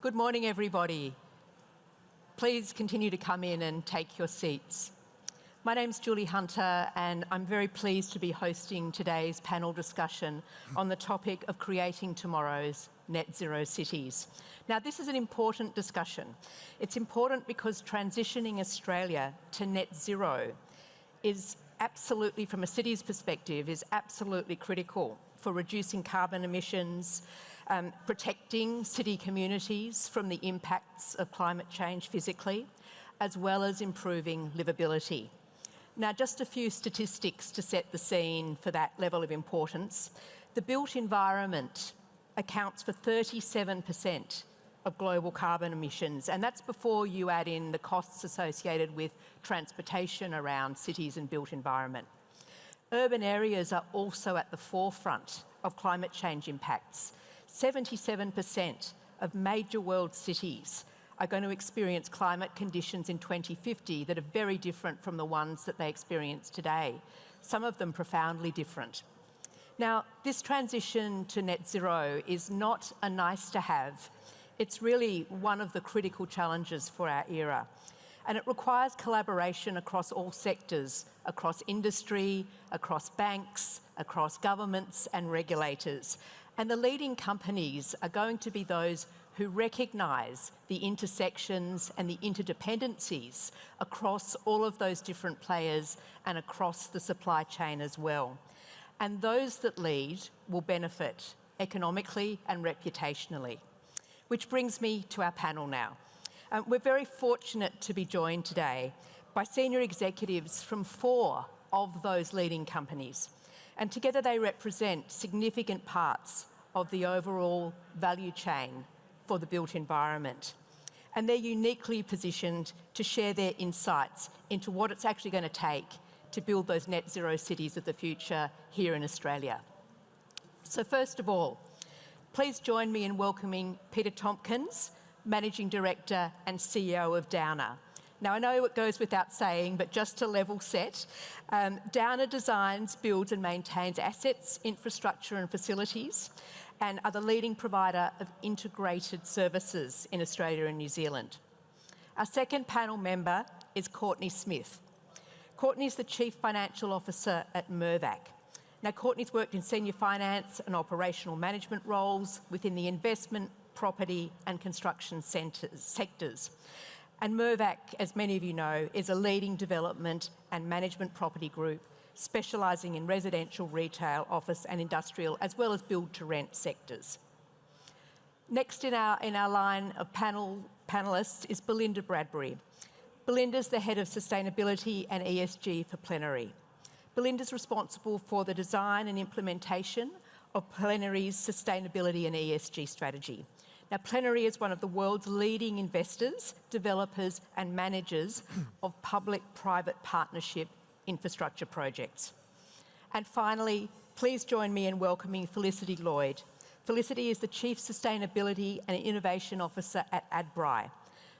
Good morning, everybody. Please continue to come in and take your seats. My name's Julie Hunter, and I'm very pleased to be hosting today's panel discussion on the topic of creating tomorrow's net zero cities. Now, this is an important discussion. It's important because transitioning Australia to net zero is absolutely, from a city's perspective, is absolutely critical for reducing carbon emissions, protecting city communities from the impacts of climate change physically, as well as improving livability. Now, just a few statistics to set the scene for that level of importance. The built environment accounts for 37% of global carbon emissions, and that's before you add in the costs associated with transportation around cities and built environment. Urban areas are also at the forefront of climate change impacts. 77% of major world cities are going to experience climate conditions in 2050 that are very different from the ones that they experience today, some of them profoundly different. Now, this transition to net zero is not a nice to have. It's really one of the critical challenges for our era. And it requires collaboration across all sectors, across industry, across banks, across governments and regulators. And the leading companies are going to be those who recognise the intersections and the interdependencies across all of those different players and across the supply chain as well. And those that lead will benefit economically and reputationally. Which brings me to our panel now. We're very fortunate to be joined today by senior executives from 4 of those leading companies. And together they represent significant parts of the overall value chain for the built environment. And they're uniquely positioned to share their insights into what it's actually going to take to build those net zero cities of the future here in Australia. So first of all, please join me in welcoming Peter Tompkins, Managing Director and CEO of Downer. Now, I know it goes without saying, but just to level set, Downer designs, builds and maintains assets, infrastructure and facilities, and are the leading provider of integrated services in Australia and New Zealand. Our second panel member is Courtenay Smith. Courtenay is the Chief Financial Officer at Mirvac. Now, Courtenay's worked in senior finance and operational management roles within the investment, property and construction sectors. And Mirvac, as many of you know, is a leading development and management property group specialising in residential, retail, office and industrial, as well as build-to-rent sectors. Next in our line of panellists is Belinda Bradberry. Belinda's the Head of Sustainability and ESG for Plenary. Belinda's responsible for the design and implementation of Plenary's sustainability and ESG strategy. Now, Plenary is one of the world's leading investors, developers and managers of public-private partnership infrastructure projects. And finally, please join me in welcoming Felicity Lloyd. Felicity is the Chief Sustainability and Innovation Officer at Adbri.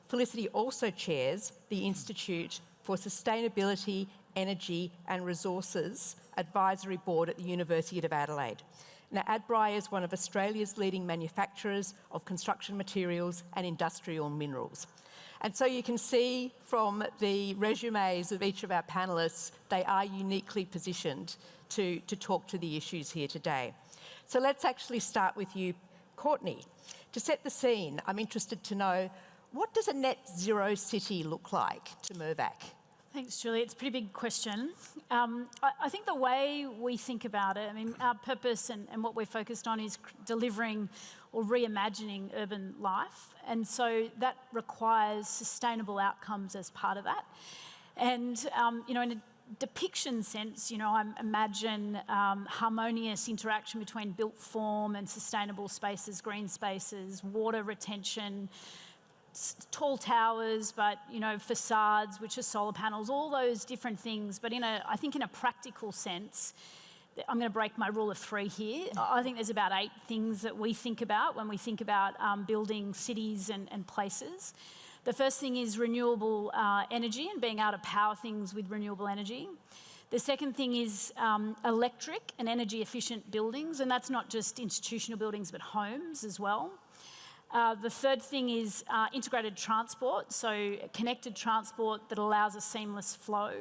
Felicity also chairs the Institute for Sustainability, Energy and Resources Advisory Board at the University of Adelaide. Now, Adbri is one of Australia's leading manufacturers of construction materials and industrial minerals. And so you can see from the resumes of each of our panellists, they are uniquely positioned to talk to the issues here today. So let's actually start with you, Courtenay. To set the scene, I'm interested to know, what does a net zero city look like to Mirvac? Thanks, Julie. It's a pretty big question. I think the way we think about it, our purpose and what we're focused on is delivering or reimagining urban life. And so that requires sustainable outcomes as part of that. And, in a depiction sense, I imagine harmonious interaction between built form and sustainable spaces, green spaces, water retention, tall towers, but facades, which are solar panels, all those different things. But I think in a practical sense, I'm going to break my rule of 3 here. I think there's about 8 things that we think about when we think about building cities and places. The first thing is renewable energy and being able to power things with renewable energy. The second thing is electric and energy efficient buildings, and that's not just institutional buildings but homes as well. The third thing is integrated transport, so connected transport that allows a seamless flow.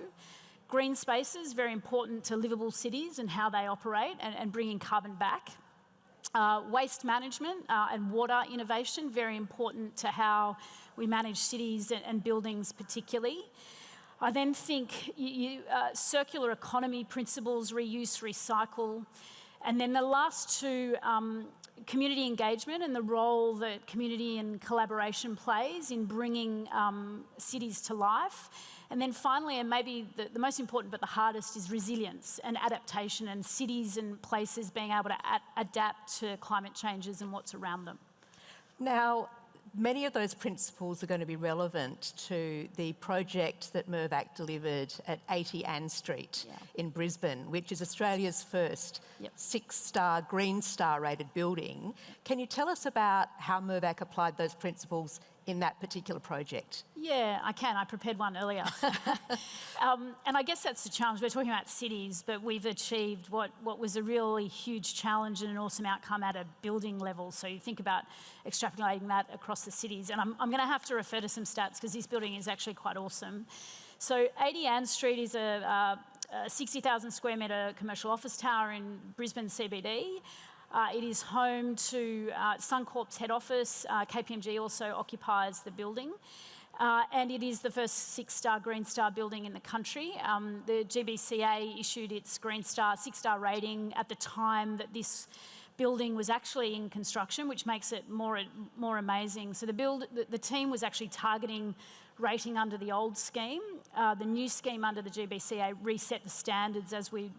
Green spaces, very important to livable cities and how they operate and bringing carbon back. Waste management and water innovation, very important to how we manage cities and buildings particularly. I then think circular economy principles, reuse, recycle. And then the last two, community engagement and the role that community and collaboration plays in bringing cities to life. And then finally, and maybe the most important but the hardest, is resilience and adaptation, and cities and places being able to adapt to climate changes and what's around them. Now, many of those principles are going to be relevant to the project that Mirvac delivered at 80 Ann Street in Brisbane, which is Australia's first 6-star Green Star rated building. Can you tell us about how Mirvac applied those principles in that particular project? Yeah, I can. I prepared one earlier. And I guess that's the challenge. We're talking about cities, but we've achieved what was a really huge challenge and an awesome outcome at a building level. So you think about extrapolating that across the cities. And I'm going to have to refer to some stats because this building is actually quite awesome. So 80 Ann Street is a 60,000 square metre commercial office tower in Brisbane CBD. It is home to Suncorp's head office. KPMG also occupies the building. And it is the first 6-star Green Star building in the country. The GBCA issued its Green Star 6-star rating at the time that this building was actually in construction, which makes it more amazing. So the team was actually targeting rating under the old scheme. The new scheme under the GBCA reset the standards as we'd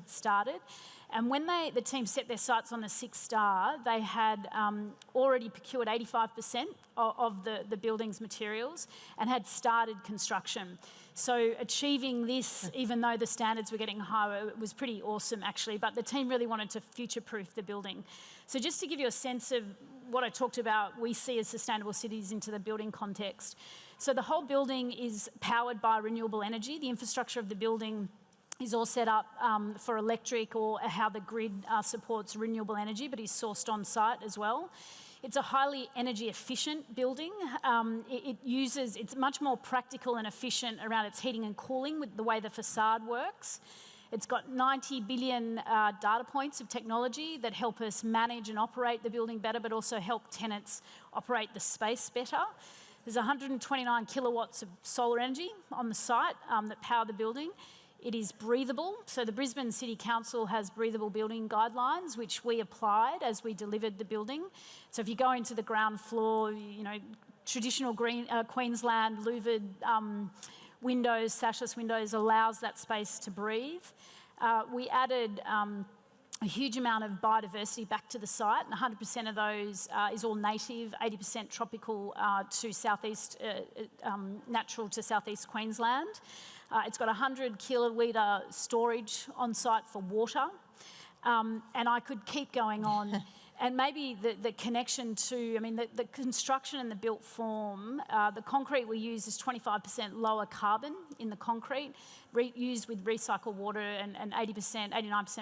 started. And when the team set their sights on the 6-star, they had already procured 85% of the building's materials and had started construction. So achieving this, even though the standards were getting higher, was pretty awesome actually, but the team really wanted to future-proof the building. So just to give you a sense of what I talked about, we see as sustainable cities into the building context. So the whole building is powered by renewable energy. The infrastructure of the building is all set up for electric, or how the grid supports renewable energy, but is sourced on site as well. It's a highly energy efficient building. It's much more practical and efficient around its heating and cooling with the way the facade works. It's got 90 billion data points of technology that help us manage and operate the building better, but also help tenants operate the space better. There's 129 kilowatts of solar energy on the site that power the building. It is breathable. So the Brisbane City Council has breathable building guidelines, which we applied as we delivered the building. So if you go into the ground floor, traditional Queensland louvered windows, sashless windows, allows that space to breathe. We added a huge amount of biodiversity back to the site, and 100% of those is all native, 80% tropical to southeast, natural to southeast Queensland. It's got 100 kilolitre storage on site for water. And I could keep going on. And maybe the connection to, the construction and the built form, the concrete we use is 25% lower carbon in the concrete, used with recycled water, and 89%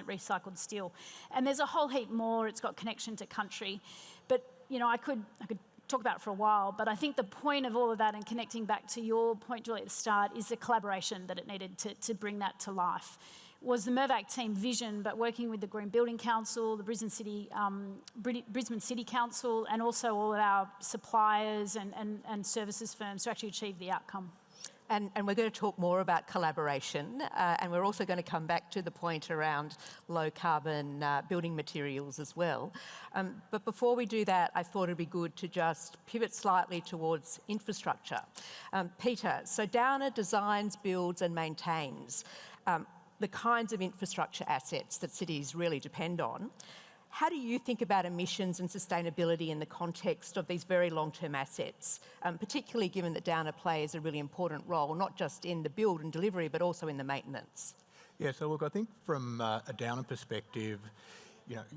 recycled steel. And there's a whole heap more. It's got connection to country. But, I could talk about it for a while, but I think the point of all of that, and connecting back to your point, Julie, at the start, is the collaboration that it needed to bring that to life. Was the Mirvac team vision, but working with the Green Building Council, the Brisbane City Council, and also all of our suppliers and services firms to actually achieve the outcome. And we're going to talk more about collaboration, and we're also going to come back to the point around low carbon building materials as well. But before we do that, I thought it'd be good to just pivot slightly towards infrastructure. Peter, so Downer designs, builds and maintains the kinds of infrastructure assets that cities really depend on. How do you think about emissions and sustainability in the context of these very long-term assets, particularly given that Downer plays a really important role, not just in the build and delivery, but also in the maintenance? Yeah, so look, I think from a Downer perspective,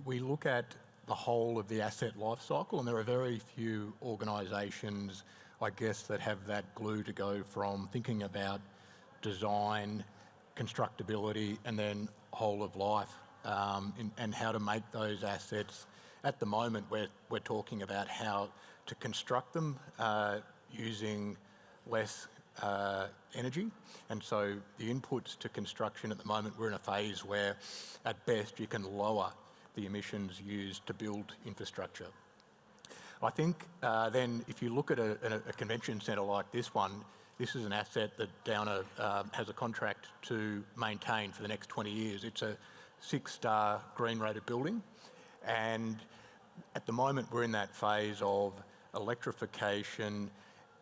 we look at the whole of the asset life cycle, and there are very few organisations, I guess, that have that glue to go from thinking about design, constructability, and then whole of life, and how to make those assets at the moment we're talking about how to construct them using less energy. And so the inputs to construction at the moment, we're in a phase where at best you can lower the emissions used to build infrastructure. I think then if you look at a convention centre like this one, this is an asset that Downer has a contract to maintain for the next 20 years. It's a 6-star green rated building, and at the moment we're in that phase of electrification,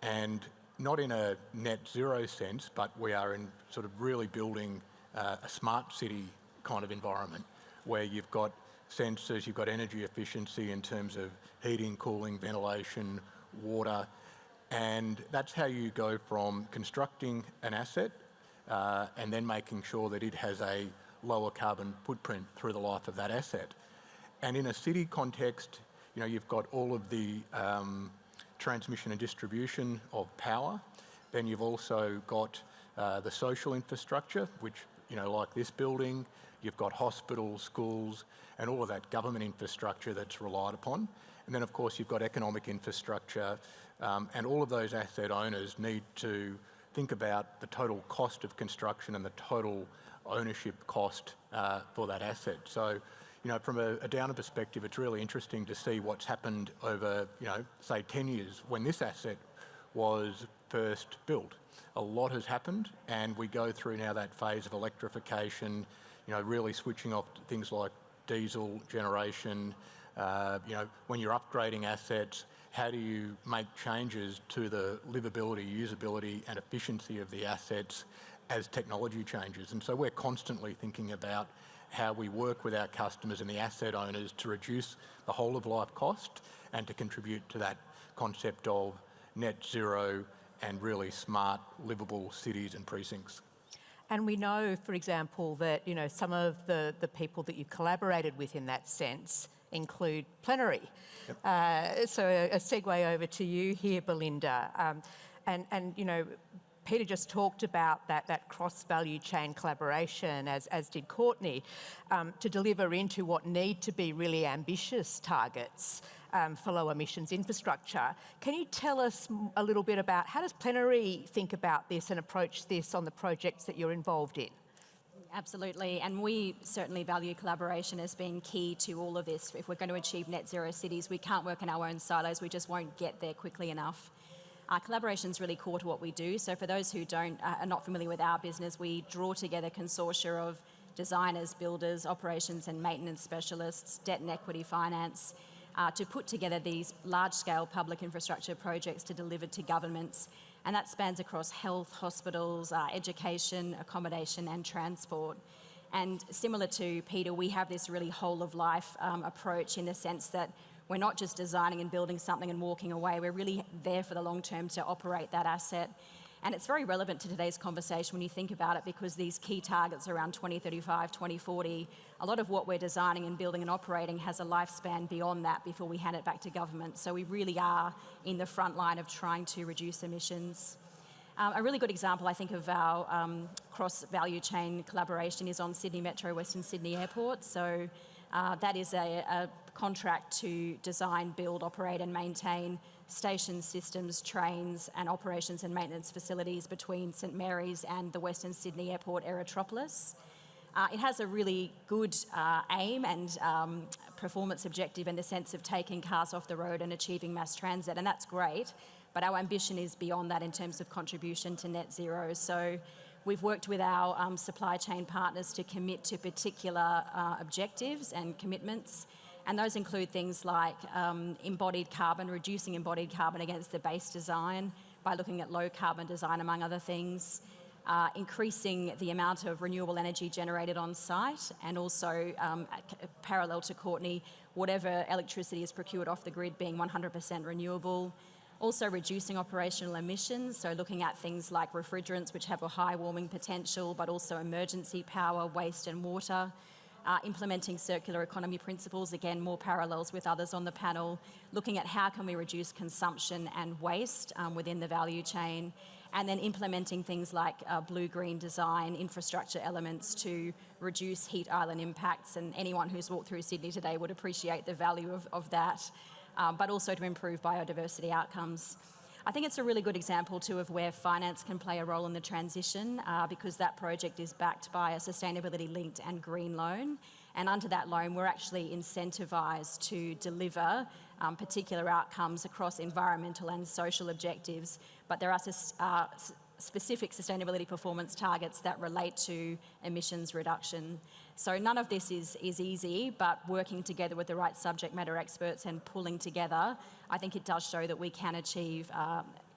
and not in a net zero sense, but we are in sort of really building a smart city kind of environment where you've got sensors, you've got energy efficiency in terms of heating, cooling, ventilation, water, and that's how you go from constructing an asset and then making sure that it has a lower carbon footprint through the life of that asset. And in a city context, you know, you've got all of the transmission and distribution of power. Then you've also got the social infrastructure, which, you know, like this building, you've got hospitals, schools, and all of that government infrastructure that's relied upon. And then, of course, you've got economic infrastructure, and all of those asset owners need to think about the total cost of construction and the total ownership cost for that asset. So, you know, from a Downer perspective, it's really interesting to see what's happened over, you know, say 10 years when this asset was first built. A lot has happened, and we go through now that phase of electrification, you know, really switching off things like diesel generation. You know, when you're upgrading assets, how do you make changes to the livability, usability and efficiency of the assets as technology changes? And so we're constantly thinking about how we work with our customers and the asset owners to reduce the whole of life cost and to contribute to that concept of net zero and really smart, livable cities and precincts. And we know, for example, that, you know, some of the people that you collaborated with in that sense include Plenary. Yep. So a segue over to you here, Belinda. And you know, Peter just talked about that cross-value chain collaboration, as did Courtenay, to deliver into what need to be really ambitious targets for low emissions infrastructure. Can you tell us a little bit about how does Plenary think about this and approach this on the projects that you're involved in? Absolutely, and we certainly value collaboration as being key to all of this. If we're going to achieve net zero cities, we can't work in our own silos, we just won't get there quickly enough. Collaboration is really core to what we do. So for those who are not familiar with our business, we draw together consortia of designers, builders, operations and maintenance specialists, debt and equity finance, to put together these large-scale public infrastructure projects to deliver to governments. And that spans across health, hospitals, education, accommodation and transport. And similar to Peter, we have this really whole-of-life approach in the sense that we're not just designing and building something and walking away. We're really there for the long term to operate that asset. And it's very relevant to today's conversation when you think about it, because these key targets around 2035, 2040, a lot of what we're designing and building and operating has a lifespan beyond that before we hand it back to government. So we really are in the front line of trying to reduce emissions. A really good example, I think, of our cross-value chain collaboration is on Sydney Metro Western Sydney Airport. So that is a contract to design, build, operate and maintain station systems, trains and operations and maintenance facilities between St Mary's and the Western Sydney Airport Aerotropolis. It has a really good aim and performance objective in the sense of taking cars off the road and achieving mass transit, and that's great, but our ambition is beyond that in terms of contribution to net zero. So we've worked with our supply chain partners to commit to particular objectives and commitments. And those include things like embodied carbon, reducing embodied carbon against the base design by looking at low carbon design, among other things, increasing the amount of renewable energy generated on site, and also parallel to Courtenay, whatever electricity is procured off the grid being 100% renewable. Also reducing operational emissions, so looking at things like refrigerants which have a high warming potential, but also emergency power, waste and water. implementing circular economy principles, again, more parallels with others on the panel, looking at how can we reduce consumption and waste within the value chain, and then implementing things like blue-green design, infrastructure elements to reduce heat island impacts, and anyone who's walked through Sydney today would appreciate the value of that, but also to improve biodiversity outcomes. I think it's a really good example too of where finance can play a role in the transition because that project is backed by a sustainability-linked and green loan. And under that loan, we're actually incentivised to deliver particular outcomes across environmental and social objectives. But there are specific sustainability performance targets that relate to emissions reduction. So none of this is easy, but working together with the right subject matter experts and pulling together, I think it does show that we can achieve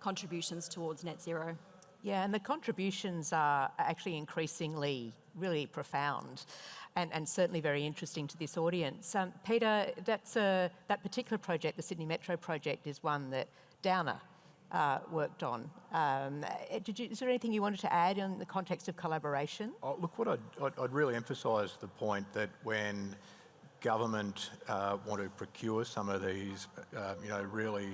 contributions towards net zero. Yeah, and the contributions are actually increasingly really profound and certainly very interesting to this audience. Peter, that particular project, the Sydney Metro project, is one that Downer worked on. Is there anything you wanted to add in the context of collaboration? Oh, look, what I'd really emphasise the point that when government want to procure some of these, really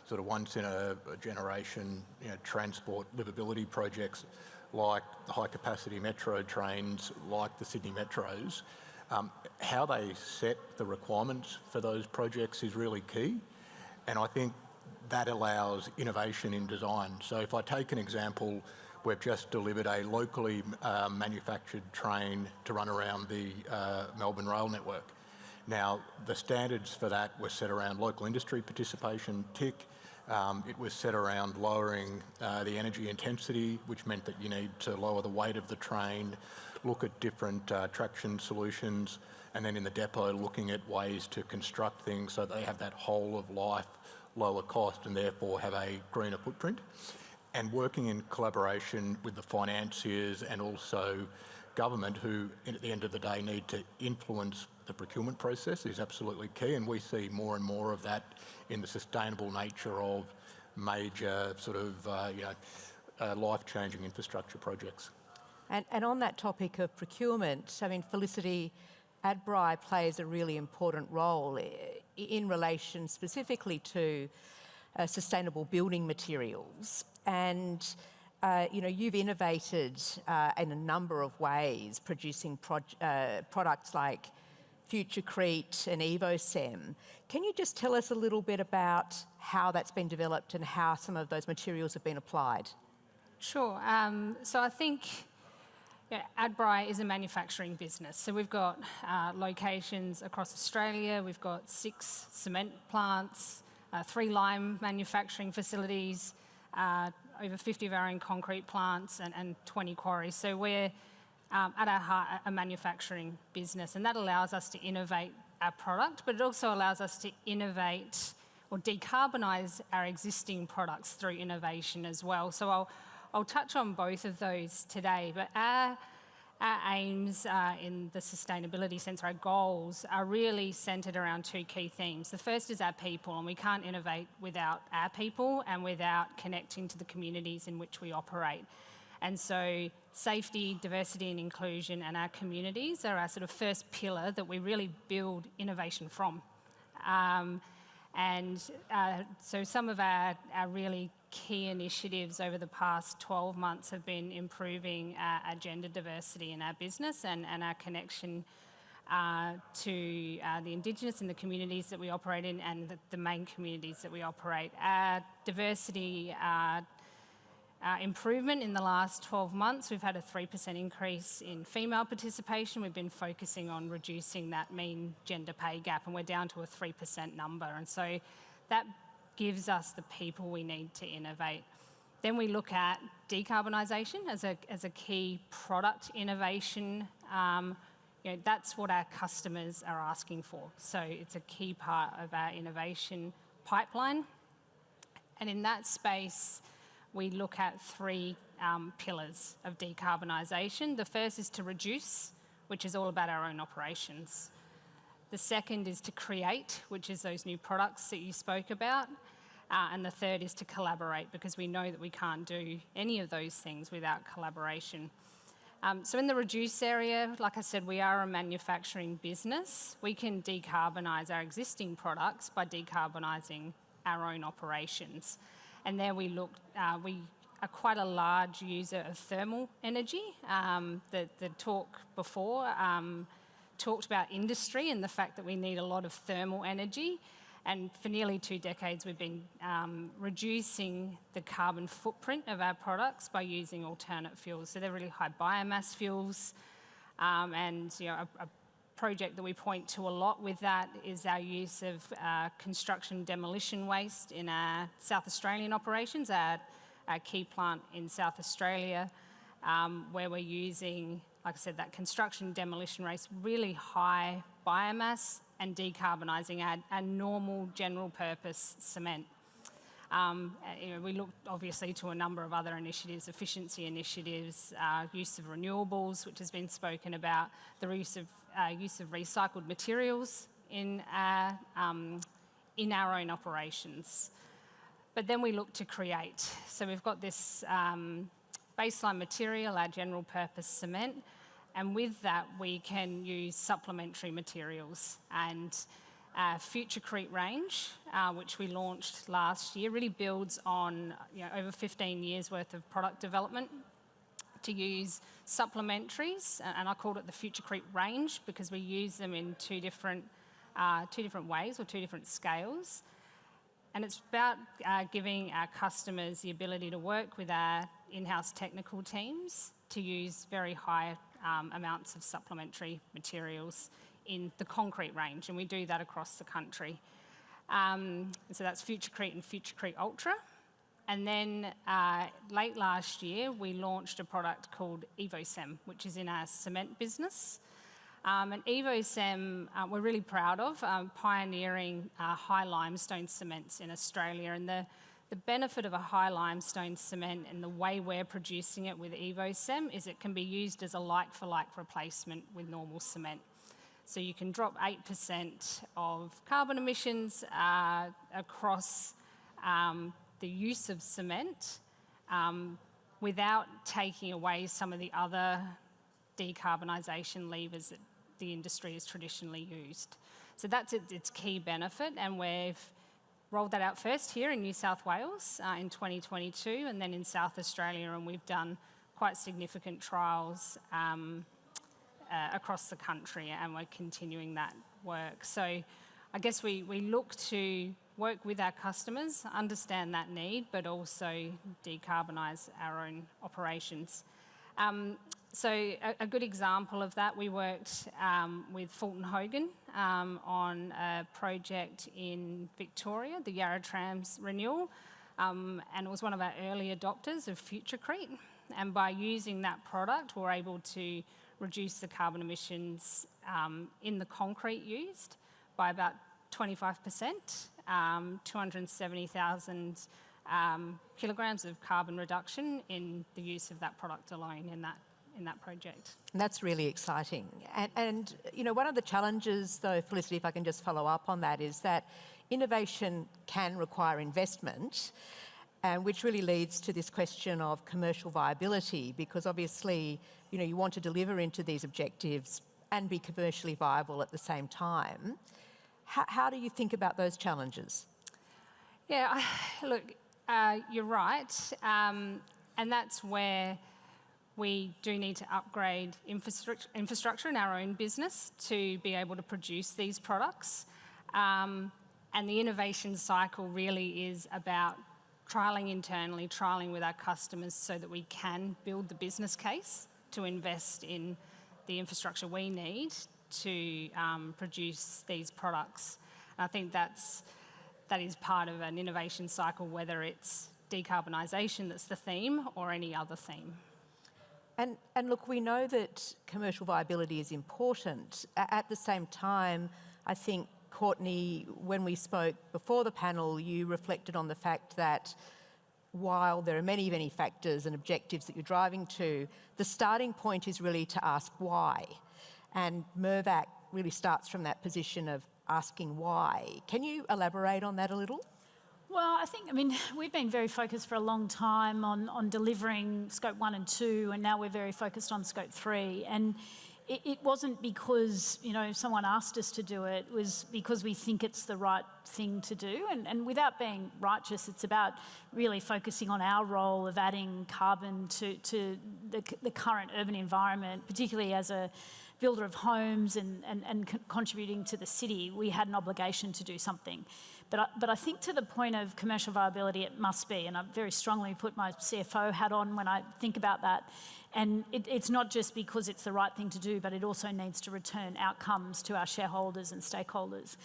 sort of once in a generation, transport livability projects like the high capacity metro trains, like the Sydney Metros, how they set the requirements for those projects is really key. And I think that allows innovation in design. So if I take an example, we've just delivered a locally manufactured train to run around the Melbourne rail network. Now, the standards for that were set around local industry participation, tick. It was set around lowering the energy intensity, which meant that you need to lower the weight of the train, look at different traction solutions, and then in the depot looking at ways to construct things so they have that whole of life lower cost and therefore have a greener footprint. And working in collaboration with the financiers and also government, who at the end of the day need to influence the procurement process, is absolutely key. And we see more and more of that in the sustainable nature of major sort of life-changing infrastructure projects. And on that topic of procurement, I mean, Felicity, Adbri plays a really important role in relation specifically to sustainable building materials. And, you've innovated in a number of ways, producing products like Futurecrete and EvoSem. Can you just tell us a little bit about how that's been developed and how some of those materials have been applied? Sure. So I think Adbri is a manufacturing business. So we've got locations across Australia. We've got 6 cement plants, 3 lime manufacturing facilities, over 50 of our own concrete plants and 20 quarries. So we're at our heart a manufacturing business, and that allows us to innovate our product, but it also allows us to innovate or decarbonise our existing products through innovation as well. So I'll touch on both of those today, but our aims in the sustainability sense, our goals, are really centred around 2 key themes. The first is our people, and we can't innovate without our people and without connecting to the communities in which we operate. And so safety, diversity and inclusion and our communities are our sort of first pillar that we really build innovation from. So some of our really key initiatives over the past 12 months have been improving our gender diversity in our business and our connection to the Indigenous and the communities that we operate in and the main communities that we operate. Our diversity improvement in the last 12 months, we've had a 3% increase in female participation. We've been focusing on reducing that mean gender pay gap, and we're down to a 3% number. And so that gives us the people we need to innovate. Then we look at decarbonisation as a key product innovation. That's what our customers are asking for. So it's a key part of our innovation pipeline. And in that space, we look at 3 pillars of decarbonisation. The first is to reduce, which is all about our own operations. The second is to create, which is those new products that you spoke about. And the third is to collaborate, because we know that we can't do any of those things without collaboration. So in the reduce area, like I said, we are a manufacturing business. We can decarbonise our existing products by decarbonising our own operations. And there we are quite a large user of thermal energy. The talk before talked about industry and the fact that we need a lot of thermal energy. And for nearly 2 decades, we've been reducing the carbon footprint of our products by using alternate fuels. So they're really high biomass fuels. And a project that we point to a lot with that is our use of construction demolition waste in our South Australian operations, our key plant in South Australia, where we're using, like I said, that construction demolition waste, really high biomass, and decarbonising our normal general purpose cement. We looked obviously to a number of other initiatives, efficiency initiatives, use of renewables, which has been spoken about, the use of recycled materials in our own operations. But then we look to create. So we've got this baseline material, our general purpose cement, and with that we can use supplementary materials. And Futurecrete range, which we launched last year, really builds on over 15 years worth of product development to use supplementaries, and I called it the Futurecrete range because we use them in two different ways or 2 different scales. And it's about giving our customers the ability to work with our in-house technical teams to use very high amounts of supplementary materials in the concrete range, and we do that across the country. So that's Futurecrete and Futurecrete Ultra. And then late last year, we launched a product called EvoCem, which is in our cement business. And EvoCem, we're really proud of, pioneering high limestone cements in Australia. And the benefit of a high limestone cement and the way we're producing it with EvoCem is it can be used as a like-for-like replacement with normal cement. So you can drop 8% of carbon emissions across the use of cement without taking away some of the other decarbonisation levers that the industry has traditionally used. So that's its key benefit, and we've rolled that out first here in New South Wales in 2022, and then in South Australia, and we've done quite significant trials across the country, and we're continuing that work. So I guess we look to work with our customers, understand that need, but also decarbonise our own operations. So a good example of that, we worked with Fulton Hogan on a project in Victoria, the Yarra Trams renewal, and it was one of our early adopters of Futurecrete. And by using that product, we're able to reduce the carbon emissions in the concrete used by about 25%, 270,000 kilograms of carbon reduction in the use of that product alone in that project. And that's really exciting. And one of the challenges, though, Felicity, if I can just follow up on that, is that innovation can require investment, which really leads to this question of commercial viability, because obviously, you want to deliver into these objectives and be commercially viable at the same time. How do you think about those challenges? Yeah, look, you're right, and that's where we do need to upgrade infrastructure in our own business to be able to produce these products. And the innovation cycle really is about trialling internally, trialling with our customers so that we can build the business case to invest in the infrastructure we need to produce these products. And I think that is part of an innovation cycle, whether it's decarbonisation that's the theme or any other theme. And look, we know that commercial viability is important. At the same time, I think, Courtenay, when we spoke before the panel, you reflected on the fact that while there are many, many factors and objectives that you're driving to, the starting point is really to ask why. And Mirvac really starts from that position of asking why. Can you elaborate on that a little? Well, I mean, we've been very focused for a long time on delivering Scope 1 and 2, and now we're very focused on Scope 3. And it wasn't because, someone asked us to do it. It was because we think it's the right thing to do. And without being righteous, it's about really focusing on our role of adding carbon to the current urban environment, particularly as a builder of homes and contributing to the city. We had an obligation to do something. But I think to the point of commercial viability, it must be, and I very strongly put my CFO hat on when I think about that. And it's not just because it's the right thing to do, but it also needs to return outcomes to our shareholders and stakeholders.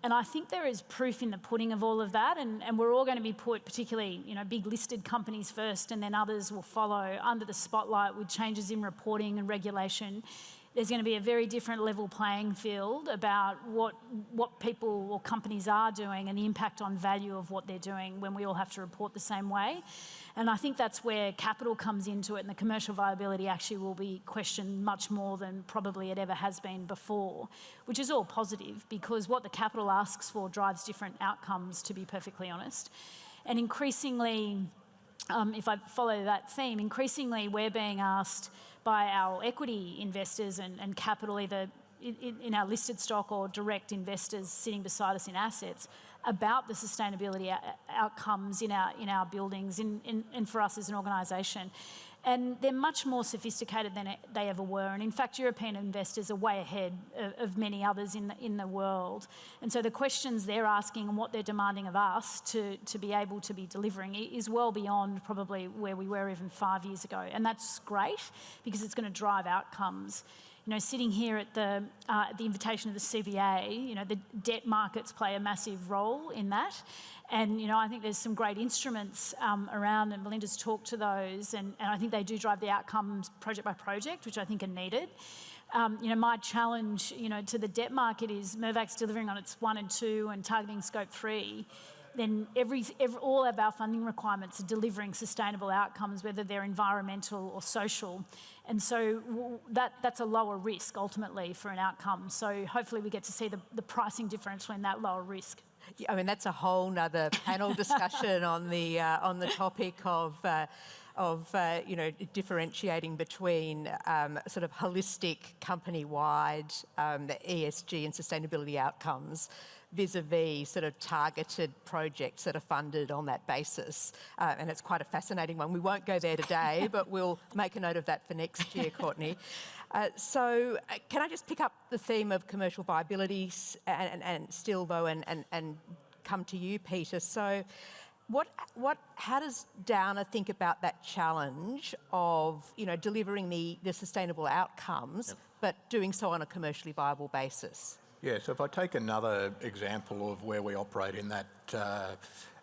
And I think there is proof in the pudding of all of that, and we're all going to be put, particularly big listed companies first, and then others will follow under the spotlight with changes in reporting and regulation. There's going to be a very different level playing field about what people or companies are doing and the impact on value of what they're doing when we all have to report the same way. And I think that's where capital comes into it, and the commercial viability actually will be questioned much more than probably it ever has been before, which is all positive because what the capital asks for drives different outcomes, to be perfectly honest. And increasingly, if I follow that theme, increasingly we're being asked by our equity investors and capital, either in our listed stock or direct investors sitting beside us in assets, about the sustainability outcomes in our buildings and for us as an organisation. And they're much more sophisticated than they ever were. And in fact, European investors are way ahead of many others in the world. And so the questions they're asking and what they're demanding of us to be able to be delivering is well beyond probably where we were even 5 years ago. And that's great because it's going to drive outcomes. Sitting here at the invitation of the CBA, the debt markets play a massive role in that. And, I think there's some great instruments around, and Belinda's talked to those, and I think they do drive the outcomes project by project, which I think are needed. My challenge, to the debt market is Mirvac's delivering on its 1 and 2 and targeting Scope 3. Then all of our funding requirements are delivering sustainable outcomes, whether they're environmental or social. And so that's a lower risk ultimately for an outcome. So hopefully we get to see the pricing differential in that lower risk. I mean, that's a whole nother panel discussion on the topic of differentiating between sort of holistic company-wide the ESG and sustainability outcomes vis-a-vis sort of targeted projects that are funded on that basis. And it's quite a fascinating one. We won't go there today, but we'll make a note of that for next year, Courtenay. So can I just pick up the theme of commercial viability and still, though, and come to you, Peter. So how does Downer think about that challenge of, delivering the sustainable outcomes, but doing so on a commercially viable basis? Yeah, so if I take another example of where we operate in that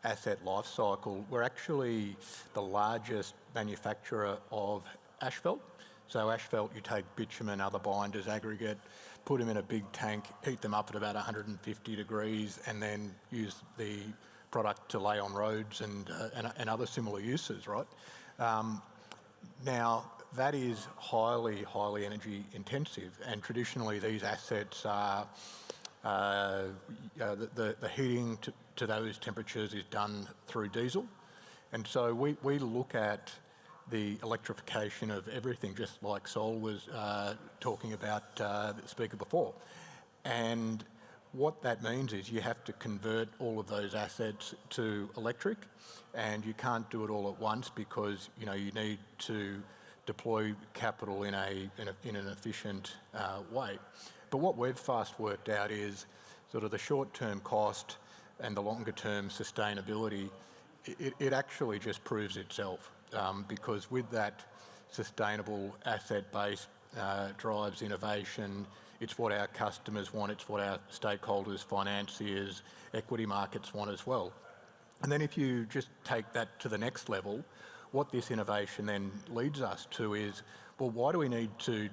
asset life cycle, we're actually the largest manufacturer of asphalt. So asphalt, you take bitumen, other binders, aggregate, put them in a big tank, heat them up at about 150 degrees, and then use the product to lay on roads and other similar uses, right? Now, that is highly, highly energy intensive, and traditionally these assets are, the heating to those temperatures is done through diesel. And so we look at the electrification of everything, just like Sol was talking about the speaker before. And what that means is you have to convert all of those assets to electric, and you can't do it all at once because you need to deploy capital in an efficient way. But what we've fast worked out is sort of the short-term cost and the longer-term sustainability. It actually just proves itself because with that sustainable asset base drives innovation. It's what our customers want. It's what our stakeholders, financiers, equity markets want as well. And then if you just take that to the next level, what this innovation then leads us to is, well, why do we need to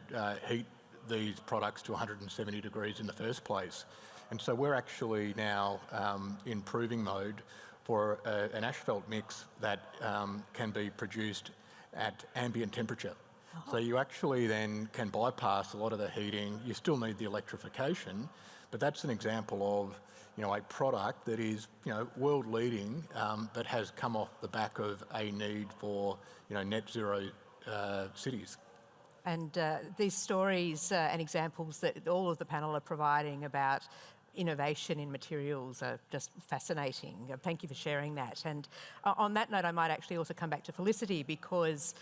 heat these products to 170 degrees in the first place? And so we're actually now in proving mode for an asphalt mix that can be produced at ambient temperature. So you actually then can bypass a lot of the heating. You still need the electrification, But that's an example of, a product that is, world leading, that has come off the back of a need for, net zero cities. And these stories and examples that all of the panel are providing about innovation in materials are just fascinating. Thank you for sharing that. And on that note, I might actually also come back to Felicity, because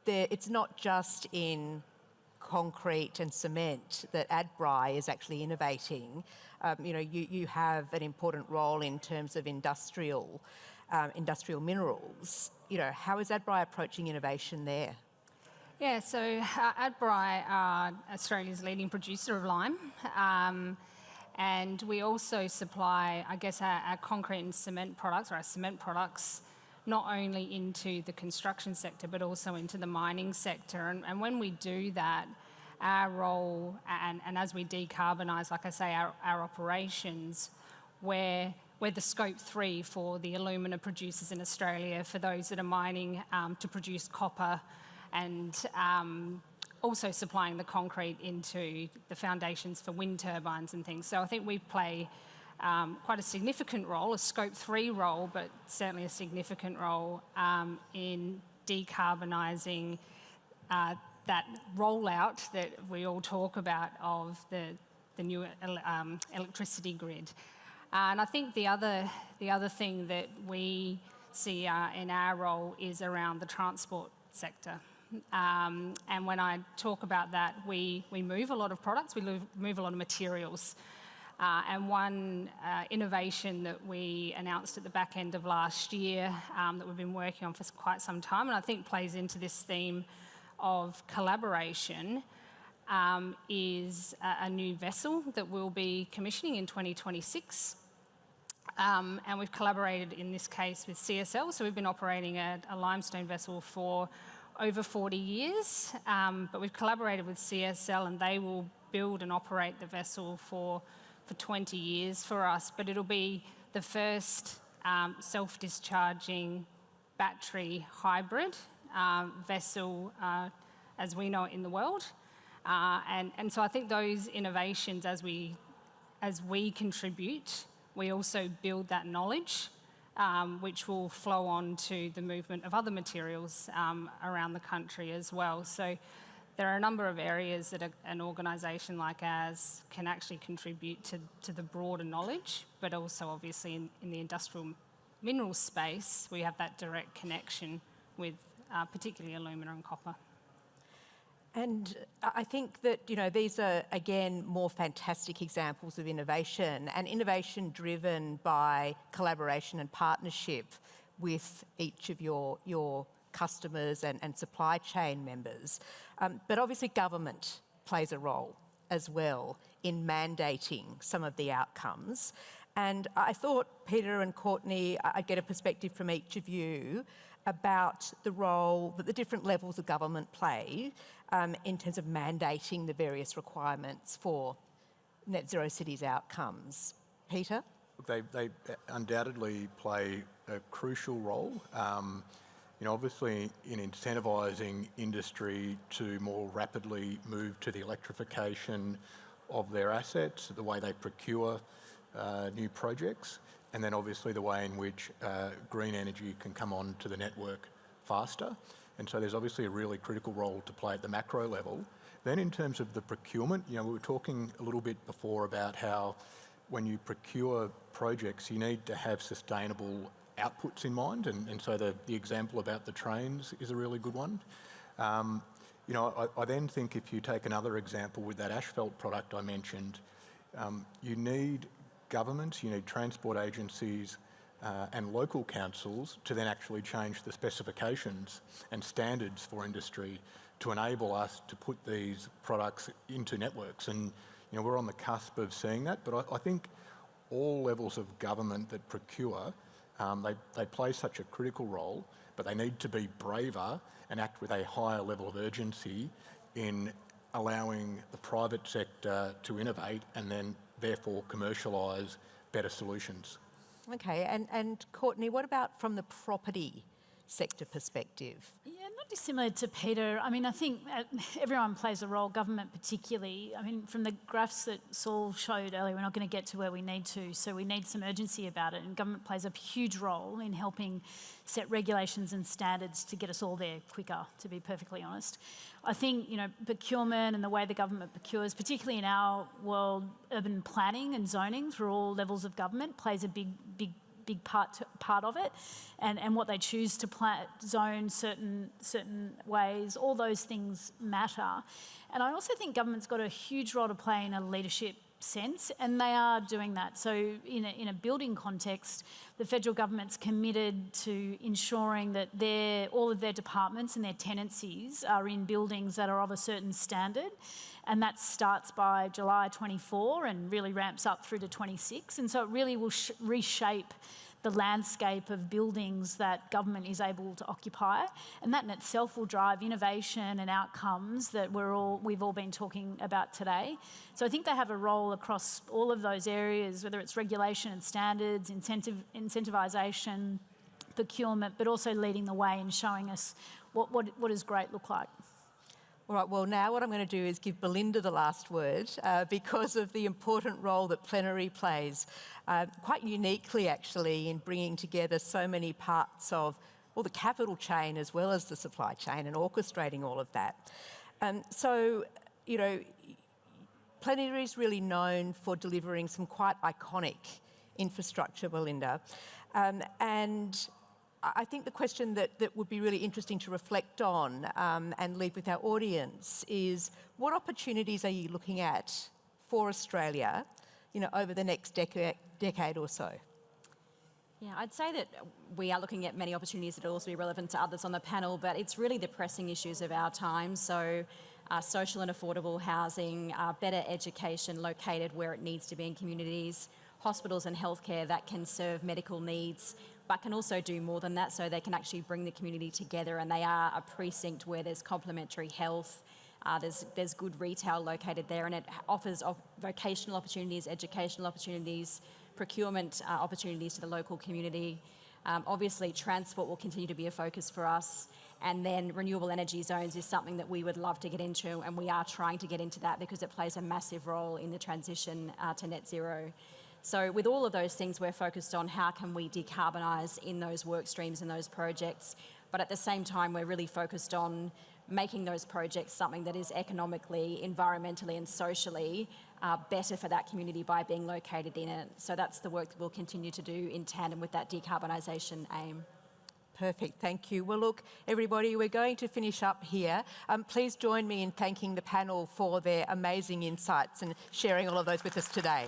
it's not just in concrete and cement that Adbri is actually innovating. You have an important role in terms of industrial minerals. How is Adbri approaching innovation there? Yeah, so Adbri are Australia's leading producer of lime. And we also supply, I guess, our concrete and cement products, or our cement products, not only into the construction sector, but also into the mining sector. And when we do that, our role, and as we decarbonise, like I say, our operations, we're the scope 3 for the alumina producers in Australia, for those that are mining to produce copper, and also supplying the concrete into the foundations for wind turbines and things. So I think we play quite a significant role, a scope 3 role, but certainly a significant role in decarbonising that rollout that we all talk about of the new electricity grid. And I think the other thing that we see in our role is around the transport sector. And when I talk about that, we move a lot of products, we move a lot of materials. And one innovation that we announced at the back end of last year that we've been working on for quite some time, and I think plays into this theme of collaboration, is a new vessel that we'll be commissioning in 2026. And we've collaborated in this case with CSL, so we've been operating a limestone vessel for over 40 years, but we've collaborated with CSL, and they will build and operate the vessel for 20 years for us. But it'll be the first self-discharging battery hybrid vessel as we know it in the world. And so I think those innovations, as we contribute, we also build that knowledge, which will flow on to the movement of other materials around the country as well. So there are a number of areas that an organisation like ours can actually contribute to the broader knowledge, but also obviously in the industrial mineral space, we have that direct connection with particularly alumina and copper. And I think that, these are, again, more fantastic examples of innovation, and innovation driven by collaboration and partnership with each of your customers and supply chain members. But obviously government plays a role as well in mandating some of the outcomes. And I thought, Peter and Courtenay, I'd get a perspective from each of you about the role that the different levels of government play in terms of mandating the various requirements for net zero cities outcomes. Peter? They undoubtedly play a crucial role. Obviously in incentivising industry to more rapidly move to the electrification of their assets, the way they procure new projects, and then obviously the way in which green energy can come on to the network faster. And so there's obviously a really critical role to play at the macro level. Then in terms of the procurement, we were talking a little bit before about how when you procure projects, you need to have sustainable outputs in mind. And so the example about the trains is a really good one. I then think if you take another example with that asphalt product I mentioned, you need governments, you need transport agencies and local councils to then actually change the specifications and standards for industry to enable us to put these products into networks. And we're on the cusp of seeing that, but I think all levels of government that procure, they play such a critical role, but they need to be braver and act with a higher level of urgency in allowing the private sector to innovate and then therefore commercialise better solutions. Okay, and Courtenay, what about from the property sector perspective? Yeah, Not dissimilar to Peter. I mean, I think everyone plays a role, government particularly. I mean, from the graphs that Saul showed earlier, we're not going to get to where we need to, so we need some urgency about it, and government plays a huge role in helping set regulations and standards to get us all there quicker, to be perfectly honest. I think, you know, procurement and the way the government procures, particularly in our world, urban planning and zoning through all levels of government plays a big part of it, and what they choose to zone certain ways, all those things matter. And I also think government's got a huge role to play in a leadership sense, and they are doing that. So in a building context, the federal government's committed to ensuring that all of their departments and their tenancies are in buildings that are of a certain standard, and that starts by July 24 and really ramps up through to 26. And so it really will reshape the landscape of buildings that government is able to occupy, and that in itself will drive innovation and outcomes that we've all been talking about today. So I think they have a role across all of those areas, whether it's regulation and standards, incentivisation, procurement, but also leading the way and showing us what does great look like. All right, well, now what I'm going to do is give Belinda the last word because of the important role that Plenary plays, quite uniquely actually, in bringing together so many parts of, well, the capital chain as well as the supply chain and orchestrating all of that. So, you know, Plenary is really known for delivering some quite iconic infrastructure, Belinda, and I think the question that would be really interesting to reflect on and leave with our audience is, what opportunities are you looking at for Australia, you know, over the next decade or so? Yeah, I'd say that we are looking at many opportunities that will also be relevant to others on the panel, but it's really the pressing issues of our time. So social and affordable housing, better education located where it needs to be in communities, hospitals and healthcare that can serve medical needs, but can also do more than that, so they can actually bring the community together, and they are a precinct where there's complementary health, there's good retail located there, and it offers vocational opportunities, educational opportunities, procurement opportunities to the local community. Obviously, transport will continue to be a focus for us, and then renewable energy zones is something that we would love to get into, and we are trying to get into that because it plays a massive role in the transition to net zero. So with all of those things, we're focused on how can we decarbonise in those work streams and those projects, but at the same time, we're really focused on making those projects something that is economically, environmentally and socially better for that community by being located in it. So that's the work that we'll continue to do in tandem with that decarbonisation aim. Perfect, thank you. Well, look, everybody, we're going to finish up here. Please join me in thanking the panel for their amazing insights and sharing all of those with us today.